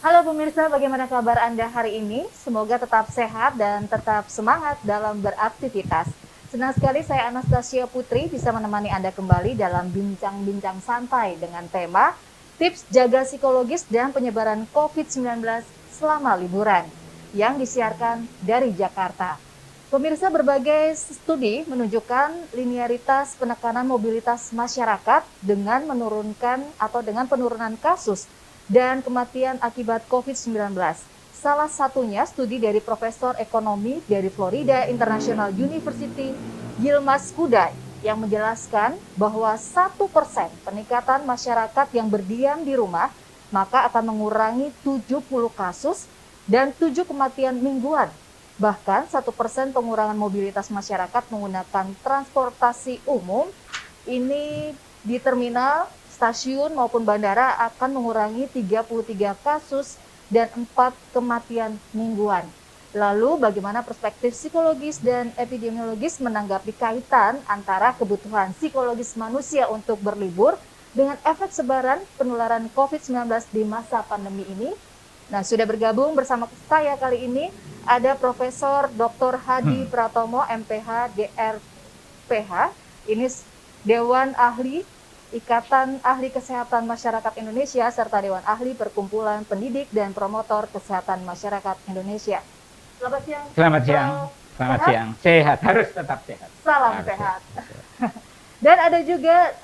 Halo pemirsa, bagaimana kabar Anda hari ini? Semoga tetap sehat dan tetap semangat dalam beraktivitas. Senang sekali saya Anastasia Putri bisa menemani Anda kembali dalam bincang-bincang santai dengan tema tips jaga psikologis dan penyebaran COVID-19 selama liburan yang disiarkan dari Jakarta. Pemirsa, berbagai studi menunjukkan linearitas penekanan mobilitas masyarakat dengan dengan penurunan kasus dan kematian akibat COVID-19. Salah satunya studi dari Profesor Ekonomi dari Florida International University, Yilmaz Kudai, yang menjelaskan bahwa 1% peningkatan masyarakat yang berdiam di rumah maka akan mengurangi 70 kasus dan 7 kematian mingguan. Bahkan 1% pengurangan mobilitas masyarakat menggunakan transportasi umum ini di terminal, stasiun maupun bandara akan mengurangi 33 kasus dan 4 kematian mingguan. Lalu bagaimana perspektif psikologis dan epidemiologis menanggapi kaitan antara kebutuhan psikologis manusia untuk berlibur dengan efek sebaran penularan COVID-19 di masa pandemi ini? Nah, sudah bergabung bersama saya kali ini ada Profesor Dr. Hadi Pratomo, MPH, DRPH. Ini Dewan Ahli Ikatan Ahli Kesehatan Masyarakat Indonesia serta Dewan Ahli Perkumpulan Pendidik dan Promotor Kesehatan Masyarakat Indonesia. Selamat siang. Selamat siang. Selamat siang. Sehat, harus tetap sehat. Salam sehat. Dan ada juga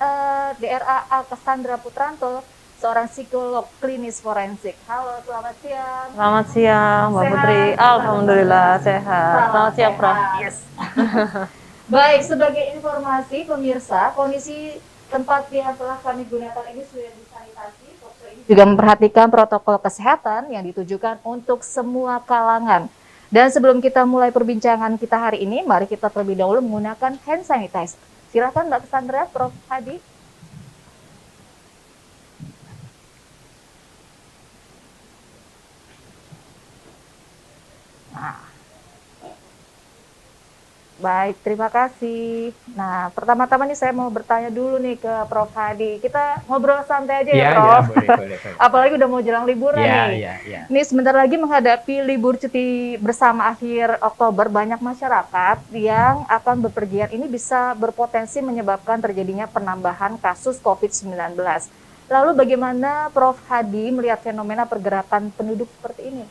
DRA Cassandra Putranto, seorang psikolog klinis forensik. Halo, selamat siang. Selamat siang, Mbak Putri. Alhamdulillah sehat. Selamat siang, Prof. Yes. Baik, sebagai informasi pemirsa, kondisi tempat yang telah kami gunakan ini sudah disanitasi. Ini juga memperhatikan protokol kesehatan yang ditujukan untuk semua kalangan. Dan sebelum kita mulai perbincangan kita hari ini, mari kita terlebih dahulu menggunakan hand sanitizer. Silakan Mbak Cassandra, Prof. Hadi. Nah. Baik, terima kasih. Nah, pertama-tama nih saya mau bertanya dulu nih ke Prof. Hadi. Kita ngobrol santai aja ya, Prof. Boleh. Apalagi udah mau jelang liburan nih. Iya. Ini sebentar lagi menghadapi libur cuti bersama akhir Oktober, banyak masyarakat yang akan bepergian ini bisa berpotensi menyebabkan terjadinya penambahan kasus COVID-19. Lalu bagaimana Prof. Hadi melihat fenomena pergerakan penduduk seperti ini?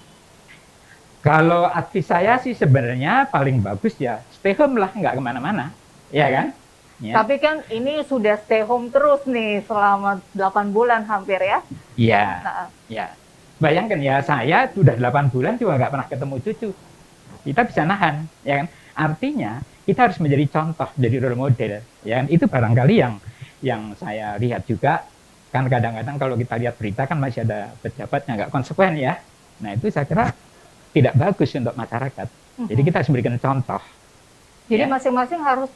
Kalau arti saya sih sebenarnya paling bagus ya stay home lah, nggak kemana-mana, ya kan? Ya. Tapi kan ini sudah stay home terus nih selama 8 bulan hampir ya? Iya, Nah. ya. Bayangkan ya, saya sudah 8 bulan juga nggak pernah ketemu cucu. Kita bisa nahan, ya kan? Artinya kita harus menjadi contoh, jadi role model, ya kan? Itu barangkali yang saya lihat juga, kan kadang-kadang kalau kita lihat berita kan masih ada pejabat yang nggak konsekuen ya. Nah itu saya kira tidak bagus untuk masyarakat. Jadi kita harus memberikan contoh. Jadi masing-masing harus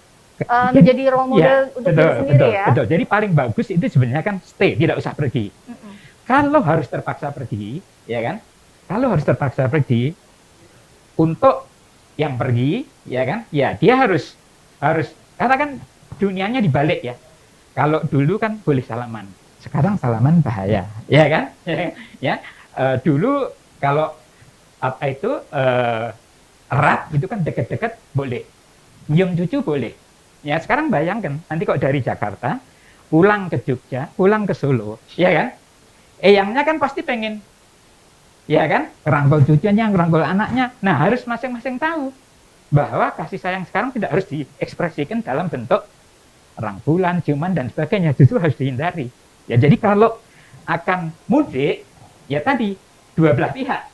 menjadi role model untuk diri sendiri ya. Betul. Jadi paling bagus itu sebenarnya kan stay, tidak usah pergi. Kalau harus terpaksa pergi, ya kan? Kalau harus terpaksa pergi, untuk yang pergi, ya kan? Ya dia harus karena kan dunianya dibalik ya. Kalau dulu kan boleh salaman, sekarang salaman bahaya, ya kan? Ya, dulu kalau apa itu erat itu kan deket-deket boleh, nyium cucu boleh. Ya sekarang bayangkan nanti kok dari Jakarta pulang ke Jogja, pulang ke Solo, ya kan? Eyangnya kan pasti pengen, ya kan? Ngerangkul cucunya, ngerangkul anaknya. Nah harus masing-masing tahu bahwa kasih sayang sekarang tidak harus diekspresikan dalam bentuk rangkulan, ciuman dan sebagainya. Justru harus dihindari. Ya jadi kalau akan mudik, ya tadi dua belah pihak.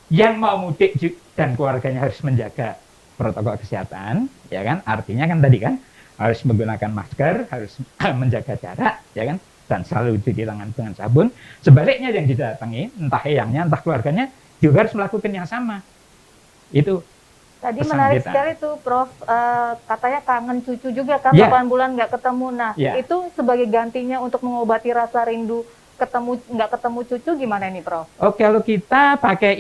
Yang mau mudik dan keluarganya harus menjaga protokol kesehatan, ya kan? Artinya kan tadi kan harus menggunakan masker, harus menjaga jarak, ya kan? Dan selalu cuci tangan dengan sabun. Sebaliknya yang didatangi, entah eyangnya, entah keluarganya, juga harus melakukan yang sama. Itu. Tadi menarik sekali tuh, Prof. Katanya kangen cucu juga kan, 8 bulan nggak ketemu. Nah, itu sebagai gantinya untuk mengobati rasa rindu nggak ketemu cucu gimana nih, Prof? Oh, kalau kita pakai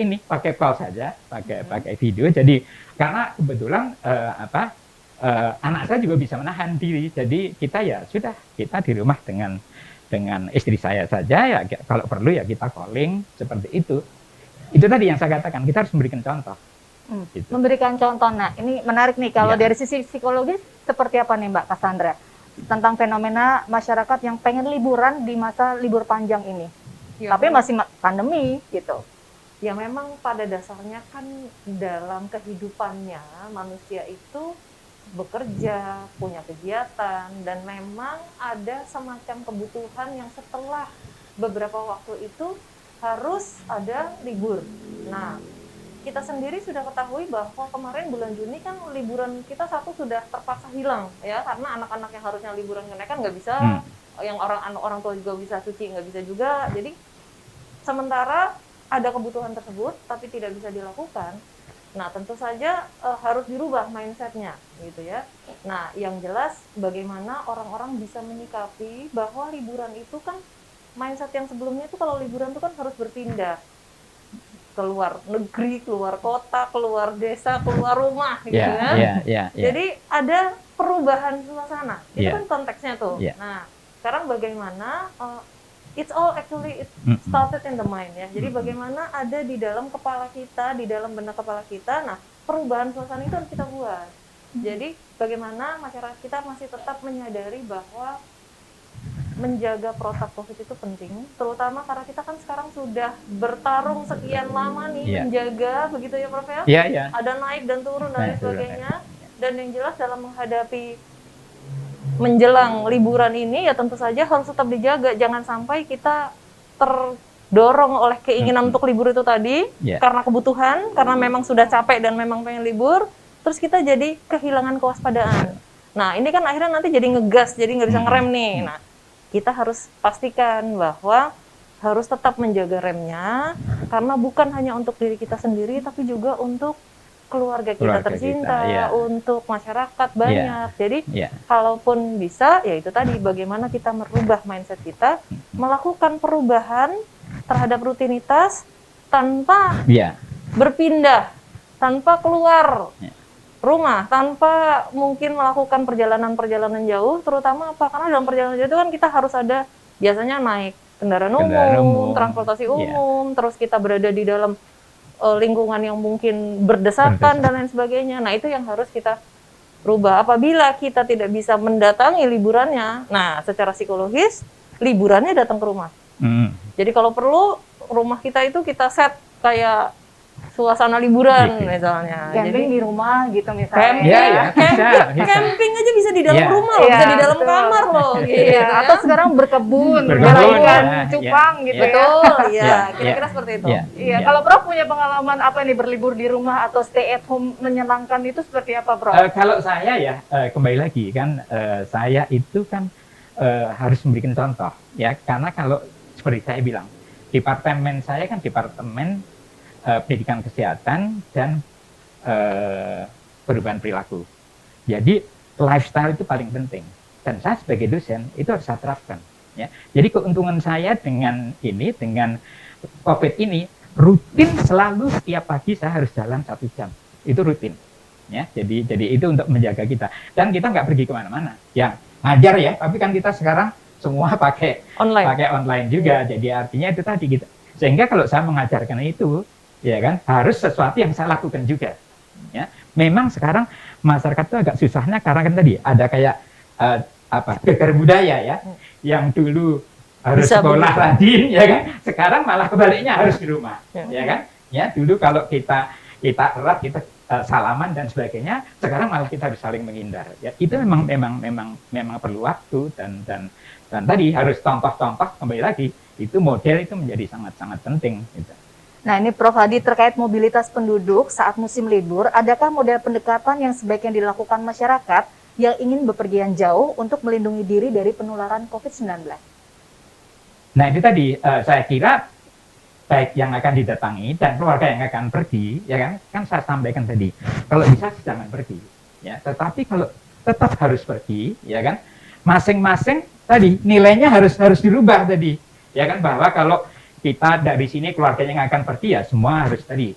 call saja, pakai video. Jadi karena kebetulan anak saya juga bisa menahan diri. Jadi kita di rumah dengan istri saya saja ya. Kalau perlu ya kita calling seperti itu. itu tadi yang saya katakan, kita harus memberikan contoh. Gitu. Memberikan contoh. Nah, ini menarik nih. Kalau Ya. dari sisi psikologis, seperti apa nih Mbak Cassandra? Tentang fenomena masyarakat yang pengen liburan di masa libur panjang ini. Ya, Tapi masih pandemi gitu. ya memang pada dasarnya kan dalam kehidupannya manusia itu bekerja, punya kegiatan, dan memang ada semacam kebutuhan yang setelah beberapa waktu itu harus ada libur. Nah, kita sendiri sudah ketahui bahwa kemarin bulan Juni kan liburan kita satu sudah terpaksa hilang ya, karena anak-anak yang harusnya liburan kenaikan nggak bisa, yang orang tua juga bisa cuci nggak bisa juga. Jadi sementara ada kebutuhan tersebut tapi tidak bisa dilakukan. Nah, tentu saja harus dirubah mindsetnya gitu ya. Nah, yang jelas bagaimana orang-orang bisa menyikapi bahwa liburan itu kan mindset yang sebelumnya itu kalau liburan itu kan harus berpindah keluar negeri, keluar kota, keluar desa, keluar rumah gitu kan. Jadi ada perubahan suasana. Itu kan konteksnya tuh. Nah, sekarang bagaimana it's all actually it started in the mind ya. Jadi bagaimana ada di dalam kepala kita, di dalam benak kepala kita. Nah, perubahan suasana itu harus kita buat. Jadi bagaimana masyarakat kita masih tetap menyadari bahwa menjaga protokol COVID itu penting, terutama karena kita kan sekarang sudah bertarung sekian lama nih menjaga, begitu ya Prof ya? Ada naik dan turun dan lain sebagainya. Dan yang jelas dalam menghadapi menjelang liburan ini ya tentu saja harus tetap dijaga, jangan sampai kita terdorong oleh keinginan untuk libur itu tadi karena kebutuhan, karena memang sudah capek dan memang pengen libur, terus kita jadi kehilangan kewaspadaan. Nah, ini kan akhirnya nanti jadi ngegas, jadi nggak bisa ngerem nih. Nah, kita harus pastikan bahwa harus tetap menjaga remnya, karena bukan hanya untuk diri kita sendiri, tapi juga untuk keluarga kita tercinta, untuk masyarakat banyak. Jadi, kalaupun bisa, ya itu tadi, bagaimana kita merubah mindset kita, melakukan perubahan terhadap rutinitas tanpa berpindah, tanpa keluar rumah, tanpa mungkin melakukan perjalanan-perjalanan jauh, terutama apa? Karena dalam perjalanan jauh itu kan kita harus ada biasanya naik kendaraan umum, transportasi umum, terus kita berada di dalam lingkungan yang mungkin berdesakan dan lain sebagainya. Nah, itu yang harus kita rubah. Apabila kita tidak bisa mendatangi liburannya, nah secara psikologis liburannya datang ke rumah. Jadi kalau perlu rumah kita itu kita set kayak suasana liburan misalnya. Camping jadi, di rumah gitu misalnya. Camping aja bisa di dalam rumah loh, bisa di dalam kamar loh. Gitu, atau sekarang berkebun ikan cupang gitu. Betul, kira-kira seperti itu. Iya, kalau Prof punya pengalaman apa nih berlibur di rumah atau stay at home menyenangkan itu seperti apa, Prof? Kalau saya ya kembali lagi kan saya itu kan harus memberikan contoh ya, karena kalau seperti saya bilang departemen saya kan departemen pendidikan kesehatan dan perubahan perilaku. Jadi lifestyle itu paling penting. Dan saya sebagai dosen itu harus saya terapkan. Ya. Jadi keuntungan saya dengan ini, dengan COVID ini, rutin selalu setiap pagi saya harus jalan 1 jam. Itu rutin. Ya. Jadi itu untuk menjaga kita. Dan kita nggak pergi kemana-mana. Ya, ngajar ya, tapi kan kita sekarang semua pakai online juga. Jadi artinya itu tadi gitu. Sehingga kalau saya mengajarkan itu, ya kan, harus sesuatu yang saya lakukan juga. Ya, memang sekarang masyarakat itu agak susahnya karena kan tadi ada kayak gegar budaya ya, yang dulu harus sekolah rajin, ya kan, sekarang malah kebaliknya harus di rumah, ya kan, ya dulu kalau kita erat, kita salaman dan sebagainya, sekarang malah kita harus saling menghindar. Ya, itu memang perlu waktu dan tadi harus contoh-contoh kembali lagi, itu model itu menjadi sangat-sangat penting. Gitu. Nah, ini Prof Hadi terkait mobilitas penduduk saat musim libur, adakah model pendekatan yang sebaiknya dilakukan masyarakat yang ingin bepergian jauh untuk melindungi diri dari penularan COVID-19? Nah, itu tadi saya kira baik yang akan didatangi dan keluarga yang akan pergi, ya kan saya sampaikan tadi, kalau bisa jangan pergi, ya. Tetapi kalau tetap harus pergi, ya kan, masing-masing tadi nilainya harus dirubah tadi, ya kan, bahwa kalau kita dari sini keluarganya yang akan pergi ya semua harus tadi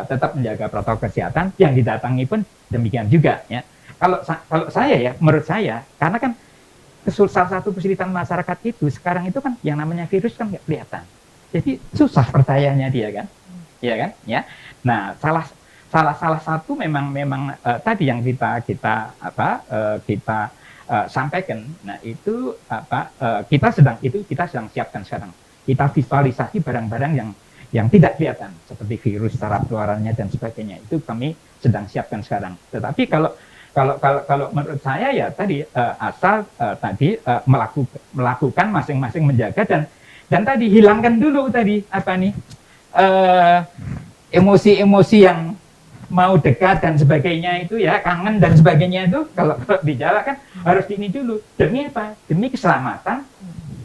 tetap menjaga protokol kesehatan, yang didatangi pun demikian juga ya. Kalau saya ya, menurut saya, karena kan salah satu kesulitan masyarakat itu sekarang itu kan yang namanya virus kan nggak kelihatan, jadi susah percayanya dia kan, ya kan? Ya. Nah, salah satu memang tadi yang kita sampaikan. Nah, itu kita sedang siapkan sekarang. Kita visualisasi barang-barang yang tidak kelihatan seperti virus, cara penularannya dan sebagainya. Itu kami sedang siapkan sekarang. Tetapi kalau menurut saya ya tadi asal tadi melakukan masing-masing menjaga dan tadi hilangkan dulu tadi emosi-emosi yang mau dekat dan sebagainya itu ya, kangen dan sebagainya itu kalau di Jawa kan harus ini dulu. Demi apa? Demi keselamatan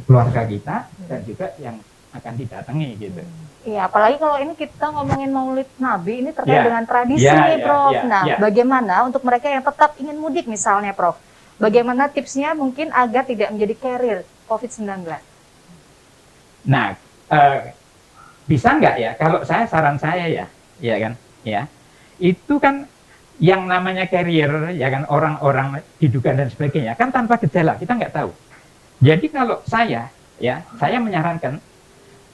keluarga kita dan juga yang akan didatangi gitu. Iya, apalagi kalau ini kita ngomongin Maulid Nabi, ini terkait dengan tradisi nih, Prof. Nah, bagaimana untuk mereka yang tetap ingin mudik misalnya, Prof? Bagaimana tipsnya mungkin agar tidak menjadi carrier COVID-19? Nah, bisa nggak ya? Kalau saran saya ya kan, ya itu kan yang namanya carrier, ya kan orang-orang diduga dan sebagainya kan tanpa gejala, kita nggak tahu. Jadi kalau saya menyarankan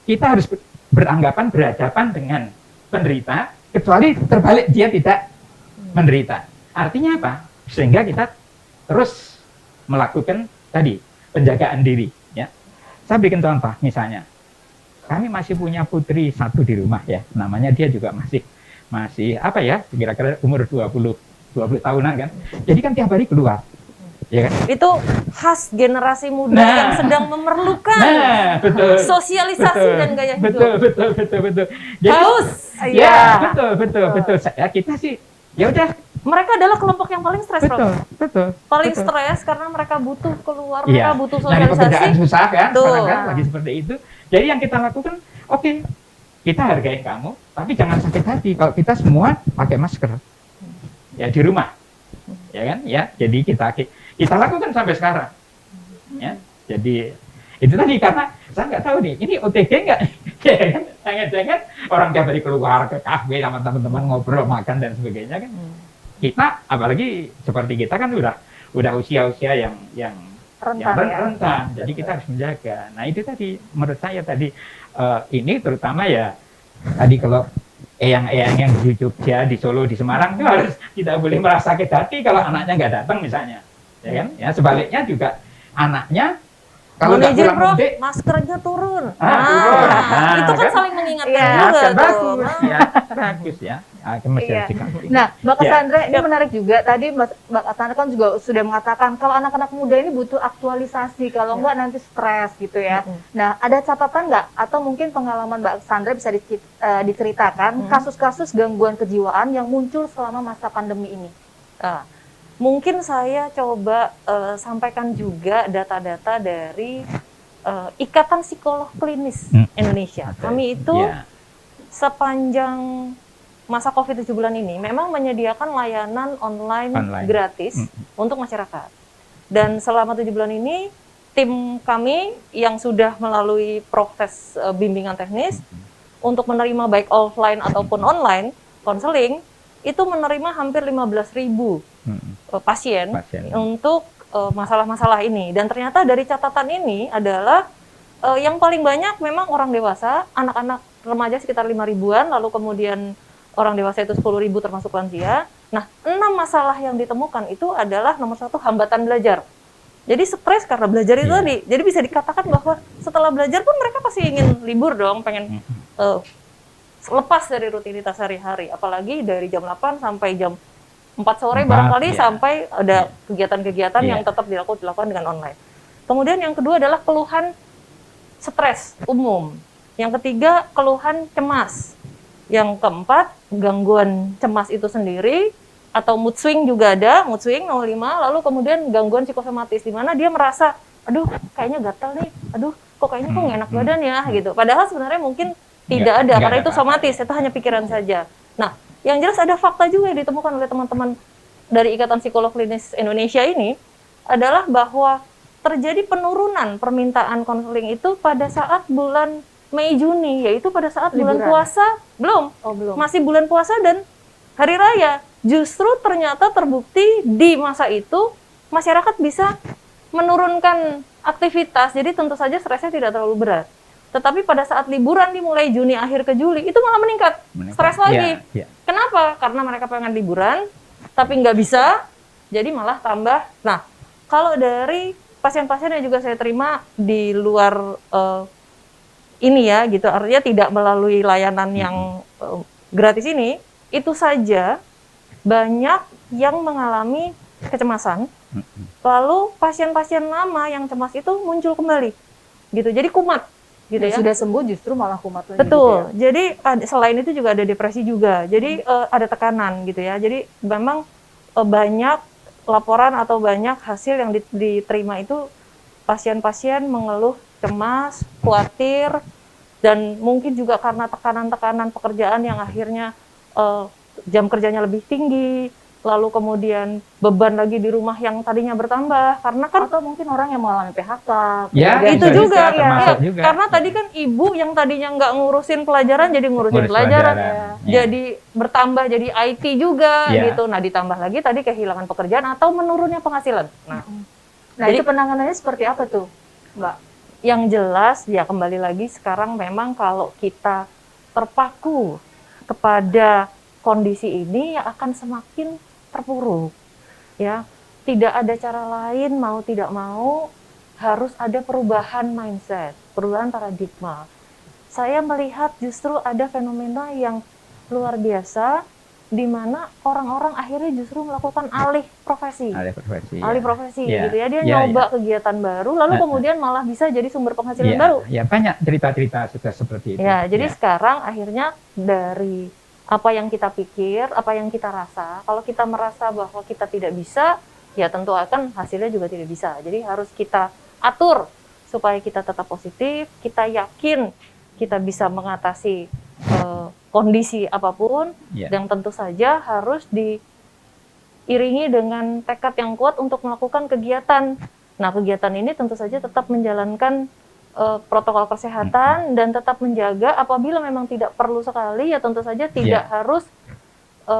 kita harus beranggapan berhadapan dengan penderita, kecuali terbalik dia tidak menderita. Artinya apa? Sehingga kita terus melakukan tadi penjagaan diri. Ya, saya bikin contoh misalnya, kami masih punya putri satu di rumah ya, namanya dia juga masih kira-kira umur 20 tahunan kan. Jadi kan tiap hari keluar. Ya kan? Itu khas generasi muda yang sedang memerlukan sosialisasi dan gaya hidup. Betul. Jadi, haus. Ya, betul. Kita sih ya udah. Mereka adalah kelompok yang paling stres, betul. Paling stres karena mereka butuh keluar, mereka butuh sosialisasi. Dari pekerjaan susah kan, sekarang kan lagi seperti itu. Jadi yang kita lakukan, oke, kita hargain kamu, tapi jangan sakit hati kalau kita semua pakai masker. Ya di rumah. Ya kan? Ya, jadi kita lakukan sampai sekarang. Ya, jadi itu tadi karena saya nggak tahu nih, ini OTG nggak? Ya kan? Jangan-jangan orang tiap hari keluar ke kafe sama teman-teman ngobrol, makan dan sebagainya kan. Kita apalagi seperti kita kan udah usia-usia yang rentan. Jadi kita harus menjaga. Nah itu tadi menurut saya tadi ini terutama ya tadi kalau eyang-eyang yang di Jogja, di Solo, di Semarang itu harus tidak boleh merasa sakit hati kalau anaknya nggak datang misalnya, ya kan? Ya sebaliknya juga anaknya kalau nggak pulang mudik, maskernya turun. Itu kan saling mengingatkan juga. Bagus ya. Nah, Mbak Cassandra ini menarik juga. Tadi Mbak Cassandra kan juga sudah mengatakan kalau anak-anak muda ini butuh aktualisasi, kalau enggak nanti stres gitu ya. Nah, ada catatan nggak atau mungkin pengalaman Mbak Cassandra bisa diceritakan kasus-kasus gangguan kejiwaan yang muncul selama masa pandemi ini? Mungkin saya coba sampaikan juga data-data dari Ikatan Psikolog Klinis Indonesia. Kami itu sepanjang masa COVID 7 bulan ini memang menyediakan layanan online. Gratis untuk masyarakat. Dan selama 7 bulan ini tim kami yang sudah melalui proses bimbingan teknis untuk menerima baik offline ataupun online konseling itu menerima hampir 15.000 pasien untuk masalah-masalah ini. Dan ternyata dari catatan ini adalah yang paling banyak memang orang dewasa, anak-anak remaja sekitar 5.000-an, lalu kemudian orang dewasa itu 10.000 termasuk lansia. Nah, 6 masalah yang ditemukan itu adalah nomor 1 hambatan belajar. Jadi stres karena belajar itu tadi. Jadi bisa dikatakan bahwa setelah belajar pun mereka pasti ingin libur dong, pengen lepas dari rutinitas sehari-hari. Apalagi dari jam 8 sampai jam 4 sore barangkali sampai ada kegiatan-kegiatan yang tetap dilakukan dengan online. Kemudian yang kedua adalah keluhan stres umum. Yang ketiga keluhan cemas. Yang keempat, gangguan cemas itu sendiri atau mood swing juga ada, mood swing 05, lalu kemudian gangguan psikosomatis di mana dia merasa, aduh kayaknya gatal nih, aduh kok kayaknya kok nggak enak badan ya gitu. Padahal sebenarnya mungkin tidak ada karena itu somatis, itu hanya pikiran saja. Nah, yang jelas ada fakta juga yang ditemukan oleh teman-teman dari Ikatan Psikolog Klinis Indonesia ini adalah bahwa terjadi penurunan permintaan konseling itu pada saat bulan Mei Juni, yaitu pada saat bulan puasa belum, masih bulan puasa dan hari raya. Justru ternyata terbukti di masa itu masyarakat bisa menurunkan aktivitas, jadi tentu saja stresnya tidak terlalu berat. Tetapi pada saat liburan dimulai Juni akhir ke Juli itu malah meningkat. Stres lagi. Kenapa? Karena mereka pengen liburan tapi nggak bisa, jadi malah tambah. Nah, kalau dari pasien-pasien yang juga saya terima di luar ini ya gitu, artinya tidak melalui layanan yang gratis ini, itu saja banyak yang mengalami kecemasan. Lalu pasien-pasien lama yang cemas itu muncul kembali, gitu. Jadi kumat, gitu ya. Sudah sembuh justru malah kumat lagi. Betul. Gitu ya? Jadi selain itu juga ada depresi juga. Jadi ada tekanan, gitu ya. Jadi memang banyak laporan atau banyak hasil yang diterima itu pasien-pasien mengeluh cemas, khawatir, dan mungkin juga karena tekanan-tekanan pekerjaan yang akhirnya jam kerjanya lebih tinggi, lalu kemudian beban lagi di rumah yang tadinya bertambah, karena kan atau mungkin orang yang mengalami PHK. Ya, itu juga ya, juga. karena tadi kan ibu yang tadinya nggak ngurusin pelajaran jadi ngurusin pelajaran. Jadi bertambah jadi IT juga gitu. Nah, ditambah lagi tadi kehilangan pekerjaan atau menurunnya penghasilan. Nah, jadi, itu penanganannya seperti apa tuh, Mbak? Yang jelas ya kembali lagi sekarang memang kalau kita terpaku kepada kondisi ini ya akan semakin terpuruk, ya. Tidak ada cara lain, mau tidak mau harus ada perubahan mindset, perubahan paradigma. Saya melihat justru ada fenomena yang luar biasa, di mana orang-orang akhirnya justru melakukan alih profesi, gitu ya. Dia nyoba kegiatan baru, lalu kemudian malah bisa jadi sumber penghasilan baru. Ya, banyak cerita-cerita seperti itu. Ya, jadi sekarang akhirnya dari apa yang kita pikir, apa yang kita rasa. Kalau kita merasa bahwa kita tidak bisa, ya tentu akan hasilnya juga tidak bisa. Jadi harus kita atur supaya kita tetap positif, kita yakin kita bisa mengatasi kondisi apapun, yang tentu saja harus diiringi dengan tekad yang kuat untuk melakukan kegiatan. Nah, kegiatan ini tentu saja tetap menjalankan protokol kesehatan dan tetap menjaga apabila memang tidak perlu sekali ya tentu saja tidak harus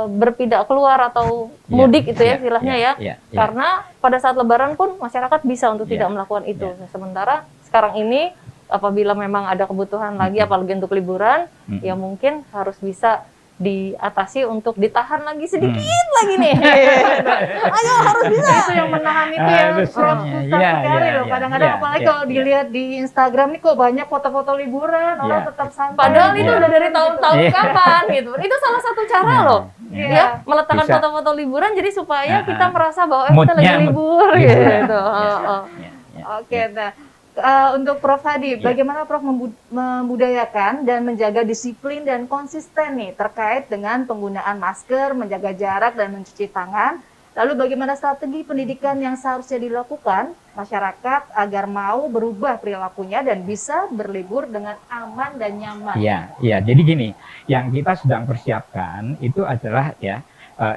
berpindah keluar atau mudik itu ya istilahnya karena pada saat Lebaran pun masyarakat bisa untuk tidak melakukan itu. Sementara sekarang ini apabila memang ada kebutuhan lagi apalagi untuk liburan ya mungkin harus bisa diatasi untuk ditahan lagi sedikit lagi nih. Ayo harus bisa. Itu yang menahan itu yang susah sekali loh. Kadang-kadang apalagi kalau dilihat di Instagram nih kok banyak foto-foto liburan, orang tetap santai. Padahal itu udah dari tahun-tahun kapan gitu. Itu salah satu cara loh. Ya, meletakkan foto-foto liburan jadi supaya kita merasa bahwa kita lagi libur gitu. Oke, nah untuk Prof Hadi, bagaimana Prof membudayakan dan menjaga disiplin dan konsisten nih terkait dengan penggunaan masker, menjaga jarak dan mencuci tangan. Lalu bagaimana strategi pendidikan yang seharusnya dilakukan masyarakat agar mau berubah perilakunya dan bisa berlibur dengan aman dan nyaman? Ya, jadi gini, yang kita sedang persiapkan itu adalah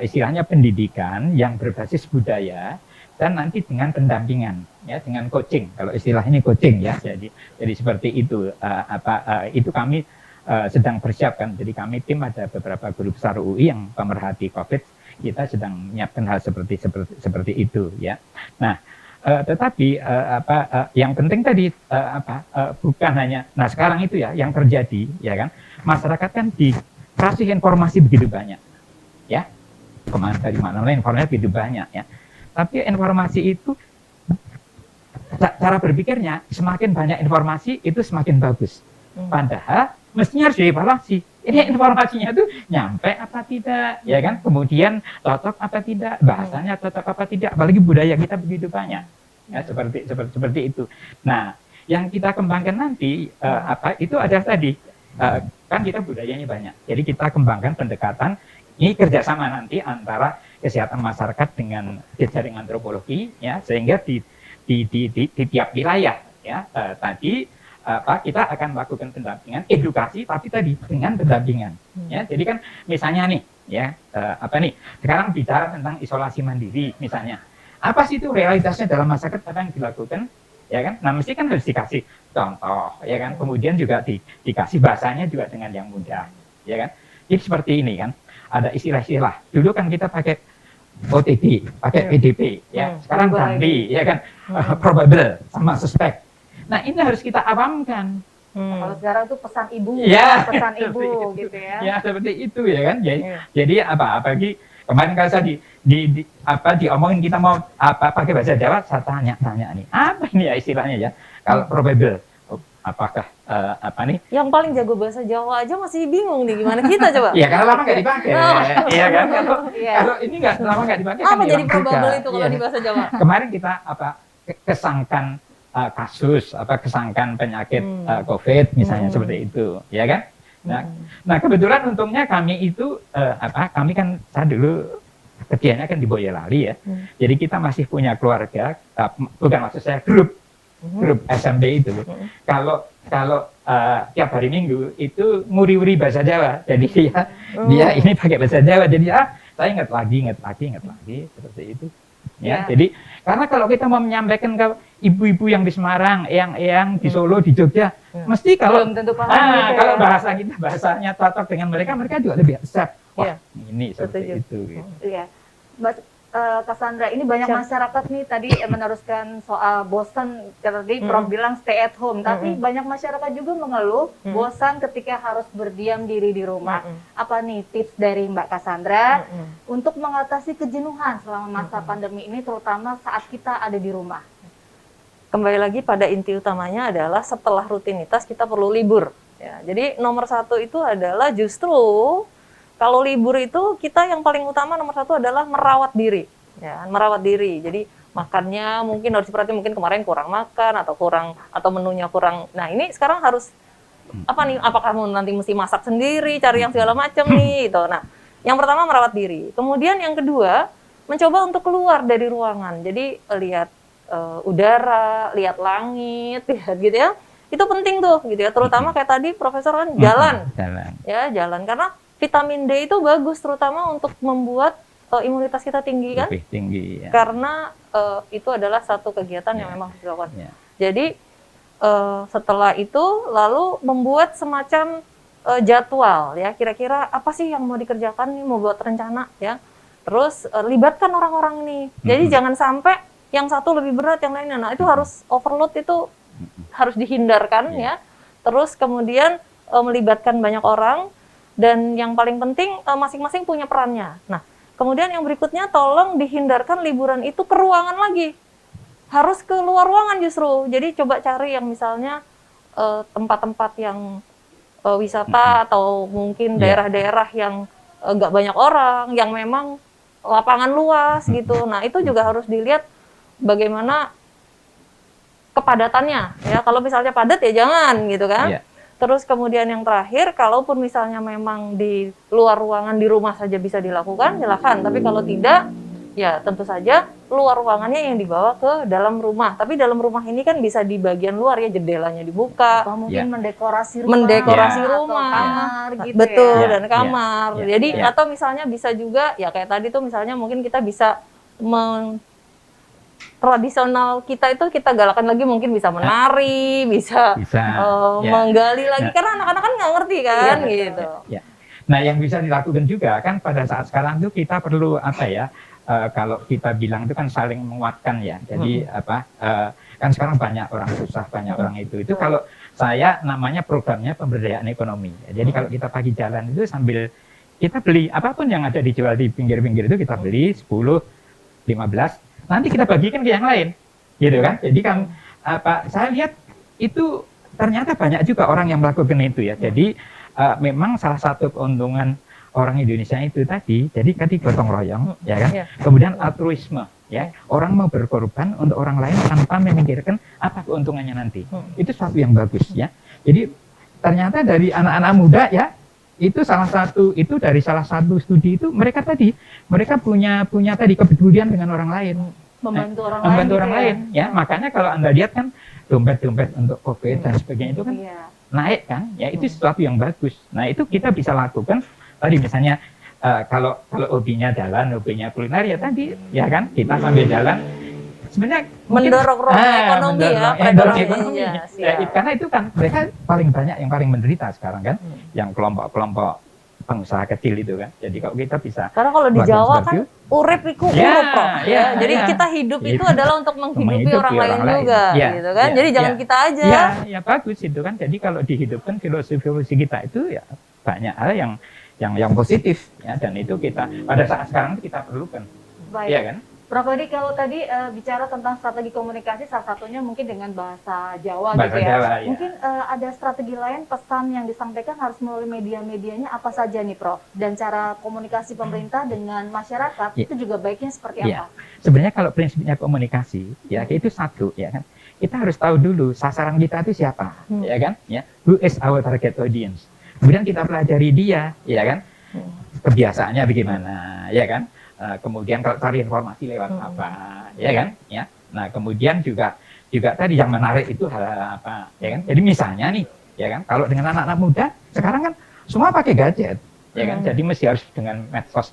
istilahnya pendidikan yang berbasis budaya dan nanti dengan pendampingan dengan coaching, kalau istilah ini coaching ya, jadi seperti itu itu kami sedang persiapkan. Jadi kami tim ada beberapa guru besar UI yang pemerhati COVID, kita sedang menyiapkan hal seperti itu ya. Nah, tetapi yang penting tadi bukan hanya, nah sekarang itu ya yang terjadi ya kan, masyarakat kan dikasih informasi begitu banyak ya, dari mana informasi begitu banyak ya. Tapi informasi itu, cara berpikirnya, semakin banyak informasi itu semakin bagus. Padahal mestinya harus dievaluasi. Ini informasinya itu nyampe apa tidak, ya kan? Kemudian cocok apa tidak, bahasanya cocok apa tidak. Apalagi budaya kita begitu banyak, ya seperti itu. Nah, yang kita kembangkan nanti itu ada tadi, kan kita budayanya banyak. Jadi kita kembangkan pendekatan. Ini kerjasama nanti antara kesehatan masyarakat dengan jejaring antropologi, ya, sehingga di tiap wilayah, ya, tadi kita akan melakukan pendampingan, edukasi, tapi tadi dengan pendampingan, ya. Jadi kan misalnya nih, ya, sekarang bicara tentang isolasi mandiri, misalnya, apa sih itu realitasnya dalam masyarakat apa yang dilakukan, ya kan? Nah, mesti kan harus dikasih contoh, ya kan? Kemudian juga dikasih bahasanya juga dengan yang mudah, ya kan? Jadi seperti ini kan. Ada istilah-istilah. Dulu kan kita pakai OTD, pakai PDP, ya. Sekarang ganti, ya kan, probable sama suspek. Nah, ini harus kita awamkan, Kalau sekarang tuh pesan ibu, Ya, pesan seperti ibu itu. gitu ya. Ya seperti itu ya kan. Jadi, Iya. jadi apalagi kemarin kalau saya diomongin kita mau pakai bahasa Jawa, saya tanya nih apa ini ya istilahnya ya. Kalau probable, apakah apa nih? Yang paling jago bahasa Jawa aja masih bingung nih gimana kita coba. Ya karena lama nggak dipakai, iya kan? Iya. Kalau ini nggak lama nggak dipakai kan Apa jadi hilang juga. probable itu kalau Iya. di bahasa Jawa? Kemarin kita kesangkan kasus kesangkan penyakit COVID misalnya seperti itu, ya kan? Nah kebetulan untungnya kami itu kami kan saya dulu kerjanya kan di Boyolali ya, jadi kita masih punya keluarga, bukan maksud saya grup SMB itu. Kalau tiap hari Minggu itu nguri-nguri bahasa Jawa, jadi dia ini pakai bahasa Jawa, jadi saya ingat lagi seperti itu. Ya, jadi karena kalau kita mau menyampaikan ke ibu-ibu yang di Semarang, yang di Solo, di Jogja, mesti kalau Belum tentu paham gitu kalau ya. bahasa kita bahasanya cocok dengan mereka juga lebih accept. Wah, ini seperti Setuju. itu. Gitu. Iya, Mbak Cassandra, ini banyak masyarakat nih tadi meneruskan soal bosan, tadi Prof bilang stay at home, tapi banyak masyarakat juga mengeluh bosan ketika harus berdiam diri di rumah. Apa nih tips dari Mbak Cassandra untuk mengatasi kejenuhan selama masa pandemi ini, terutama saat kita ada di rumah? Kembali lagi pada inti utamanya adalah setelah rutinitas kita perlu libur. Ya, jadi nomor satu itu adalah justru kalau libur itu kita yang paling utama nomor satu adalah merawat diri, ya, merawat diri. Jadi makannya mungkin harus diperhatiin, mungkin kemarin kurang makan atau menunya kurang. Nah ini sekarang harus apa nih? Apakah nanti mesti masak sendiri, cari yang segala macam nih, gitu. Nah yang pertama merawat diri. Kemudian yang kedua mencoba untuk keluar dari ruangan. Jadi lihat udara, lihat langit, lihat gitu ya. Itu penting tuh, gitu ya. Terutama kayak tadi Profesor kan jalan. Ya jalan karena vitamin D itu bagus terutama untuk membuat imunitas kita tinggi kan? Lebih tinggi ya. Karena itu adalah satu kegiatan yang memang harus dilakukan. Jadi setelah itu lalu membuat semacam jadwal ya, kira-kira apa sih yang mau dikerjakan nih, mau buat rencana ya. Terus libatkan orang-orang nih. Jadi jangan sampai yang satu lebih berat yang lainnya. Nah, itu harus overload, itu harus dihindarkan ya. Terus kemudian melibatkan banyak orang. Dan yang paling penting masing-masing punya perannya. Nah, kemudian yang berikutnya tolong dihindarkan liburan itu ke ruangan lagi. Harus ke luar ruangan justru. Jadi coba cari yang misalnya tempat-tempat yang wisata atau mungkin daerah-daerah yang nggak banyak orang, yang memang lapangan luas gitu. Nah, itu juga harus dilihat bagaimana kepadatannya. Ya, kalau misalnya padat ya jangan gitu kan. Terus kemudian yang terakhir, kalaupun misalnya memang di luar ruangan di rumah saja bisa dilakukan, silakan. Tapi kalau tidak, ya tentu saja luar ruangannya yang dibawa ke dalam rumah. Tapi dalam rumah ini kan bisa di bagian luar ya, jendelanya dibuka. Atau mungkin mendekorasi rumah. Mendekorasi atau rumah. kamar gitu Betul, ya. dan kamar. Jadi atau misalnya bisa juga, ya kayak tadi tuh misalnya mungkin kita bisa tradisional kita itu kita galakan lagi, mungkin bisa menari, bisa menggali lagi, karena anak-anak kan nggak ngerti kan gitu. Nah yang bisa dilakukan juga kan pada saat sekarang tuh kita perlu apa ya, kalau kita bilang itu kan saling menguatkan ya. Jadi kan sekarang banyak orang susah, banyak orang itu kalau saya namanya programnya pemberdayaan ekonomi. Jadi kalau kita pagi jalan itu sambil kita beli apapun yang ada dijual di pinggir-pinggir itu, kita beli 10, 15, nanti kita bagikan ke yang lain, gitu kan? Jadi kan saya lihat itu ternyata banyak juga orang yang melakukan itu ya. Jadi memang salah satu keuntungan orang Indonesia itu tadi, jadi gotong royong, ya kan? Kemudian altruisme, ya. Orang mau berkorban untuk orang lain tanpa memikirkan apa keuntungannya nanti. Itu sesuatu yang bagus, ya. Jadi ternyata dari anak-anak muda ya, itu dari salah satu studi itu mereka punya tadi kepedulian dengan orang lain, membantu orang lain ya. Makanya kalau Anda lihat kan dompet untuk COVID dan sebagainya itu kan naik kan ya, itu sesuatu yang bagus. Nah itu kita bisa lakukan tadi misalnya kalau hobinya jalan, hobinya kuliner ya tadi ya kan, kita sambil jalan sebenarnya mendorong ekonomi ekonomi. Karena itu kan mereka paling banyak yang paling menderita sekarang kan, yang kelompok-kelompok pengusaha kecil itu kan. Jadi kalau kita bisa Karena kalau di melakukan Jawa seperti kan itu, urip iku Ya, urup, Prof. ya, Jadi ya. kita hidup itu Itu adalah untuk menghidupi orang lain juga, Ya, gitu kan. ya, Jadi jangan ya. kita aja. Ya, ya bagus itu kan. Jadi kalau dihidupkan filosofi kita itu ya banyak hal yang positif ya, dan itu kita pada saat sekarang kita perlukan. Baik. Iya kan? Prof Edi, kalau tadi bicara tentang strategi komunikasi, salah satunya mungkin dengan bahasa Jawa Bahasa gitu ya. Jawa, ya. Mungkin ada strategi lain, pesan yang disampaikan harus melalui media-medianya apa saja nih Prof? Dan cara komunikasi pemerintah dengan masyarakat Ya. itu juga baiknya seperti Ya. apa? Sebenarnya kalau prinsipnya komunikasi ya itu satu ya kan. Kita harus tahu dulu sasaran kita itu siapa, ya kan? Ya, who is our target audience. Kemudian kita pelajari dia, ya kan? Kebiasaannya bagaimana, ya kan? Kemudian kalau cari informasi lewat apa, ya kan? Ya. Nah, kemudian juga tadi yang menarik itu hal apa, ya kan? Jadi misalnya nih, ya kan? Kalau dengan anak-anak muda sekarang kan semua pakai gadget, ya kan? Jadi mesti harus dengan medsos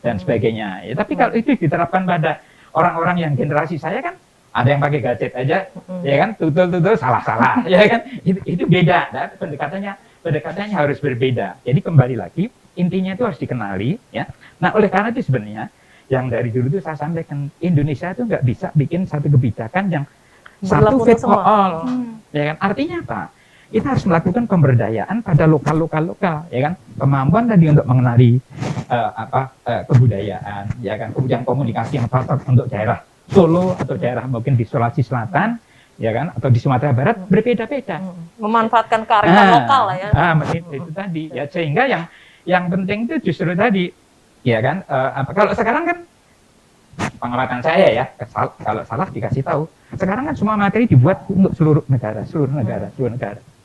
dan sebagainya. Ya, tapi kalau itu diterapkan pada orang-orang yang generasi saya kan ada yang pakai gadget aja, ya kan? Tutul salah-salah, ya kan? Itu beda, nah, pendekatannya harus berbeda. Jadi kembali lagi intinya itu harus dikenali, ya. Nah, oleh karena itu sebenarnya yang dari dulu itu saya sampaikan, Indonesia itu nggak bisa bikin satu kebijakan yang satu Berlaku fit untuk for semua. all, ya kan? Artinya apa? Kita harus melakukan pemberdayaan pada lokal, ya kan? Kemampuan tadi untuk mengenali kebudayaan, ya kan? Kemudian komunikasi yang cocok untuk daerah Solo atau daerah mungkin di Sulawesi Selatan, ya kan? Atau di Sumatera Barat berbeda-beda. Memanfaatkan kearifan lokal lah ya. Itu tadi ya, sehingga yang penting itu justru tadi, ya kan? Kalau sekarang kan pengamatan saya ya, kalau salah dikasih tahu. Sekarang kan semua materi dibuat untuk seluruh negara,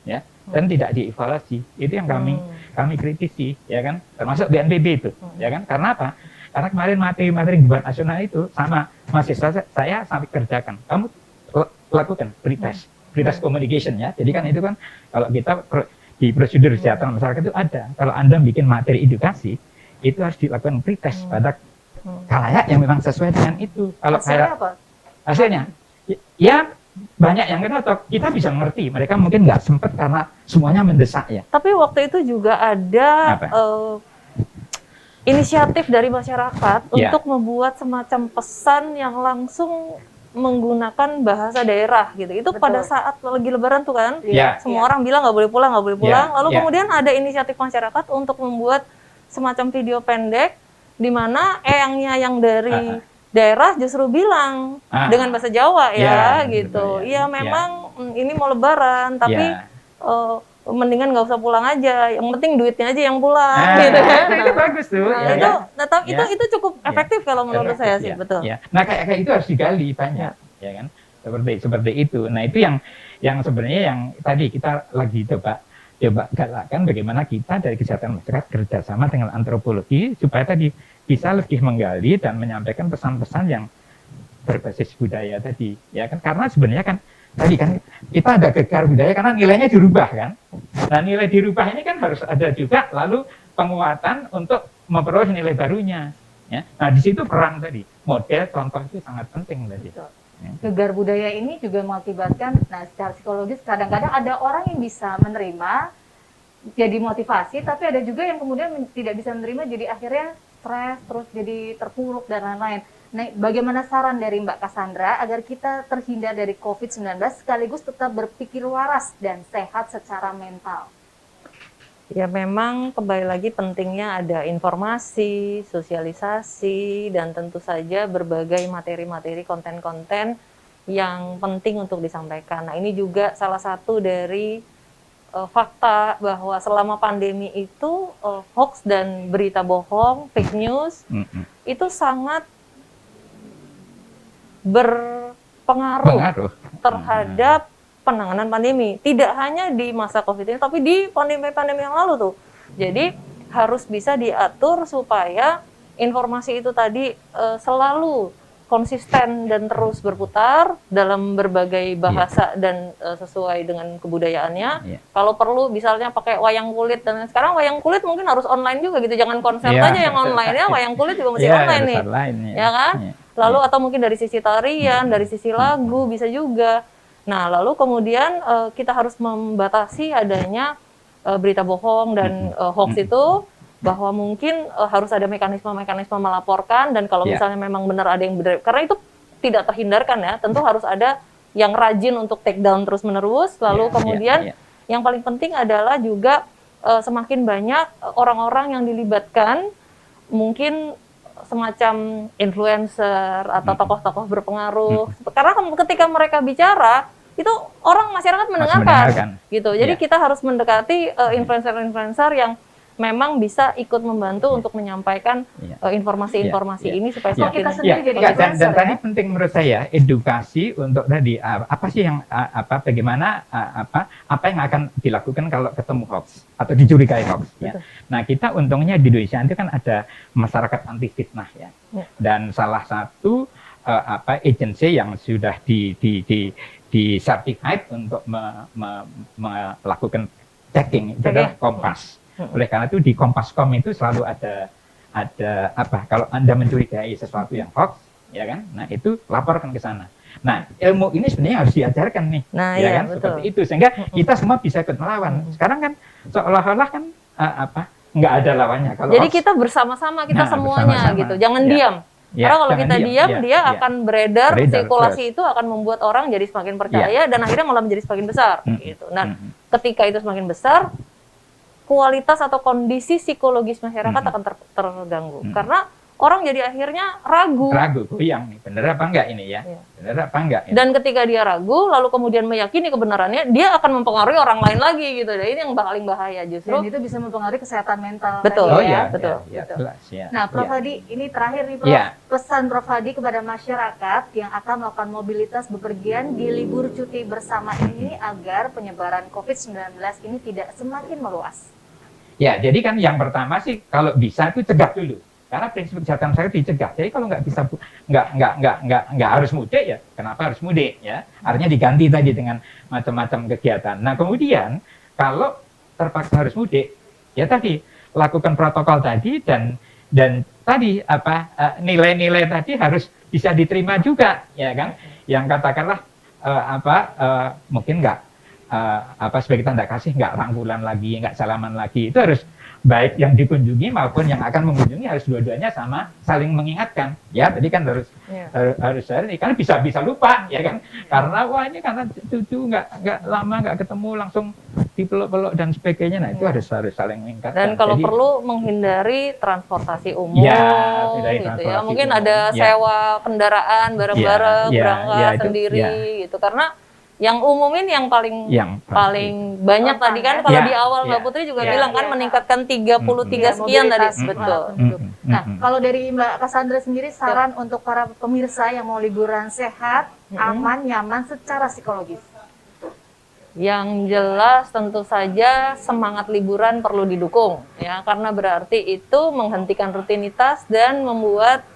ya, dan tidak dievaluasi. Itu yang kami kritisi, ya kan? Termasuk BNPB itu, ya kan? Karena apa? Karena kemarin materi-materi dibuat nasional itu sama mahasiswa saya sampai kerjakan. Kamu lakukan pretest communication ya. Jadi kan itu kan kalau kita di prosedur kesehatan masyarakat itu ada. Kalau Anda bikin materi edukasi, itu harus dilakukan pretest pada khalayak yang memang sesuai dengan itu. Kalau Hasilnya apa? Hasilnya, ya banyak yang cocok. Kita bisa mengerti. Mereka mungkin nggak sempat karena semuanya mendesak ya. Tapi waktu itu juga ada inisiatif dari masyarakat untuk membuat semacam pesan yang langsung menggunakan bahasa daerah gitu. Itu Betul. pada saat lagi Lebaran tuh kan, Ya. semua orang bilang nggak boleh pulang. Lalu Ya. kemudian ada inisiatif masyarakat untuk membuat semacam video pendek di mana eyangnya yang dari daerah justru bilang dengan bahasa Jawa ya, gitu. Iya memang ini mau Lebaran, tapi mendingan nggak usah pulang aja. Yang penting duitnya aja yang pulang, gitu kan. Itu bagus tuh. Itu cukup efektif kalau menurut saya sih, betul. Ya. Nah kayak itu harus digali banyak, ya kan? Seperti itu. Nah itu yang sebenarnya yang tadi kita lagi coba galakkan bagaimana kita dari kesehatan masyarakat kerjasama dengan antropologi supaya tadi bisa lebih menggali dan menyampaikan pesan-pesan yang berbasis budaya tadi, ya kan? Karena sebenarnya kan tadi kan kita ada gegar budaya karena nilainya dirubah kan. Nah nilai dirubah ini kan harus ada juga lalu penguatan untuk memperoleh nilai barunya. Ya. Nah di situ peran tadi model contoh itu sangat penting tadi. Gegar budaya ini juga mengakibatkan, nah secara psikologis kadang-kadang ada orang yang bisa menerima jadi motivasi, tapi ada juga yang kemudian tidak bisa menerima jadi akhirnya stres, terus jadi terpuruk dan lain-lain. Nah, bagaimana saran dari Mbak Cassandra agar kita terhindar dari COVID-19 sekaligus tetap berpikir waras dan sehat secara mental? Ya memang kembali lagi pentingnya ada informasi, sosialisasi, dan tentu saja berbagai materi-materi, konten-konten yang penting untuk disampaikan. Nah ini juga salah satu dari fakta bahwa selama pandemi itu hoax dan berita bohong, fake news, itu sangat berpengaruh terhadap penanganan pandemi. Tidak hanya di masa COVID ini, tapi di pandemi-pandemi yang lalu tuh. Jadi harus bisa diatur supaya informasi itu tadi selalu konsisten dan terus berputar dalam berbagai bahasa dan sesuai dengan kebudayaannya. Kalau perlu misalnya pakai wayang kulit, dan sekarang wayang kulit mungkin harus online juga gitu. Jangan konser aja yang online ya, wayang kulit juga mesti online nih. Ya kan? Lalu atau mungkin dari sisi tarian, dari sisi lagu bisa juga. Nah, lalu kemudian kita harus membatasi adanya berita bohong dan hoax itu bahwa mungkin harus ada mekanisme-mekanisme melaporkan, dan kalau misalnya memang benar ada yang benar, karena itu tidak terhindarkan ya, tentu harus ada yang rajin untuk take down terus-menerus, lalu kemudian yang paling penting adalah juga semakin banyak orang-orang yang dilibatkan, mungkin semacam influencer atau tokoh-tokoh berpengaruh, karena ketika mereka bicara, itu orang masyarakat mendengarkan. Gitu. Jadi kita harus mendekati influencer-influencer yang memang bisa ikut membantu untuk menyampaikan informasi-informasi ini supaya kita sendiri jadi dan tadi penting menurut saya edukasi untuk tadi apa sih yang bagaimana apa yang akan dilakukan kalau ketemu hoax atau dicurigai hoax ya. Nah, kita untungnya di Indonesia itu kan ada masyarakat anti fitnah ya. Dan salah satu agensi yang sudah di certified untuk melakukan checking itu adalah Kompas. Oleh karena itu di Kompas.com itu selalu ada kalau Anda mencurigai sesuatu yang hoax, ya kan? Nah, itu laporkan ke sana. Nah, ilmu ini sebenarnya harus diajarkan nih. Nah, ya kan? Seperti itu sehingga kita semua bisa ikut melawan. Sekarang kan seolah-olah kan nggak ada lawannya kalau jadi hoax, kita bersama-sama semuanya gitu. Jangan diam. Karena kalau kita diam, dia akan beredar, sirkulasi itu akan membuat orang jadi semakin percaya dan akhirnya malah menjadi semakin besar gitu. Nah, ketika itu semakin besar, kualitas atau kondisi psikologis masyarakat akan terganggu. Karena orang jadi akhirnya ragu, goyang nih, bener apa enggak ini ya? Bener apa enggak? Ya? Dan ketika dia ragu, lalu kemudian meyakini kebenarannya, dia akan mempengaruhi orang lain lagi gitu. Dan ini yang paling bahaya justru. Dan itu bisa mempengaruhi kesehatan mental. Betul, tadi, betul. Jelas, ya. Nah, Prof Hadi, ini terakhir nih Prof, pesan Prof Hadi kepada masyarakat yang akan melakukan mobilitas bepergian di libur cuti bersama ini agar penyebaran COVID-19 ini tidak semakin meluas. Ya, jadi kan yang pertama sih kalau bisa itu cegah dulu. Karena prinsip kesehatan saya dicegah. Jadi kalau nggak bisa nggak harus mudik ya, kenapa harus mudik ya? Artinya diganti tadi dengan macam-macam kegiatan. Nah, kemudian kalau terpaksa harus mudik, ya tadi lakukan protokol tadi dan tadi nilai-nilai tadi harus bisa diterima juga, ya kan? Yang katakanlah mungkin nggak sebagai tanda kasih nggak rangkulan lagi, nggak salaman lagi, itu harus baik yang dikunjungi maupun yang akan mengunjungi harus dua-duanya sama saling mengingatkan ya. Tadi kan harus karena bisa lupa ya kan, karena wah ini karena cucu nggak lama nggak ketemu langsung dipeluk-peluk dan sebagainya. Nah, itu harus saling mengingatkan. Dan kalau perlu menghindari transportasi umum gitu ya, mungkin ada sewa kendaraan bareng-bareng, berangkat sendiri gitu, karena yang umum ini yang paling banyak tadi kan kalau di awal Mbak Putri juga bilang kan meningkatkan 33 sekian tadi. Betul. Nah, kalau dari Mbak Cassandra sendiri saran untuk para pemirsa yang mau liburan sehat, aman, nyaman secara psikologis. Yang jelas tentu saja semangat liburan perlu didukung ya, karena berarti itu menghentikan rutinitas dan membuat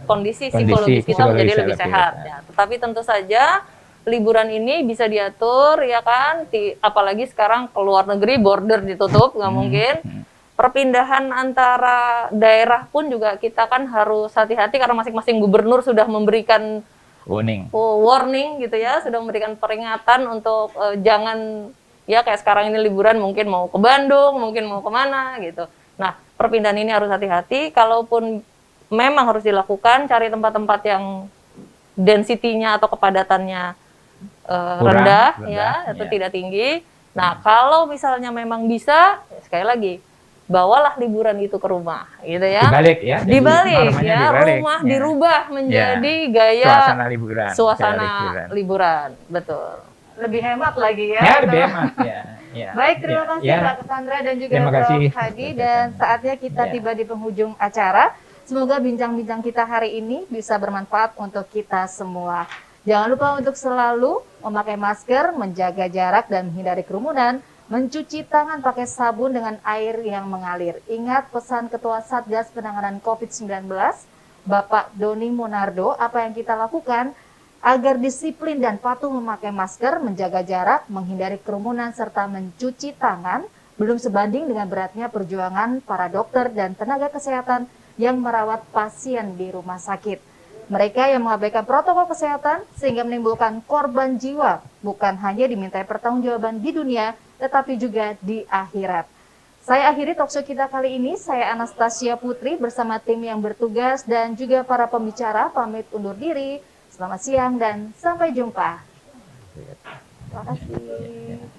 kondisi psikologis kita menjadi lebih sehat ya. Tetapi tentu saja liburan ini bisa diatur ya kan, apalagi sekarang ke luar negeri border ditutup, nggak mungkin. Perpindahan antara daerah pun juga kita kan harus hati-hati karena masing-masing gubernur sudah memberikan warning gitu ya, sudah memberikan peringatan untuk jangan ya kayak sekarang ini liburan mungkin mau ke Bandung, mungkin mau kemana gitu. Nah, perpindahan ini harus hati-hati, kalaupun memang harus dilakukan, cari tempat-tempat yang density-nya atau kepadatannya rendah atau tidak tinggi. Nah, kalau misalnya memang bisa, sekali lagi bawalah liburan itu ke rumah, gitu ya. Dibalik ya, rumah dirubah menjadi gaya suasana liburan, betul. Lebih hemat lagi ya. Lebih hemat ya. Baik, terima kasih Mbak Cassandra dan juga Prof Hadi, dan saatnya kita tiba di penghujung acara. Semoga bincang-bincang kita hari ini bisa bermanfaat untuk kita semua. Jangan lupa untuk selalu memakai masker, menjaga jarak dan menghindari kerumunan, mencuci tangan pakai sabun dengan air yang mengalir. Ingat pesan Ketua Satgas Penanganan COVID-19, Bapak Doni Monardo, apa yang kita lakukan agar disiplin dan patuh memakai masker, menjaga jarak, menghindari kerumunan, serta mencuci tangan, belum sebanding dengan beratnya perjuangan para dokter dan tenaga kesehatan yang merawat pasien di rumah sakit. Mereka yang mengabaikan protokol kesehatan sehingga menimbulkan korban jiwa, bukan hanya dimintai pertanggungjawaban di dunia, tetapi juga di akhirat. Saya akhiri talkshow kita kali ini. Saya Anastasia Putri bersama tim yang bertugas dan juga para pembicara pamit undur diri. Selamat siang dan sampai jumpa. Terima kasih.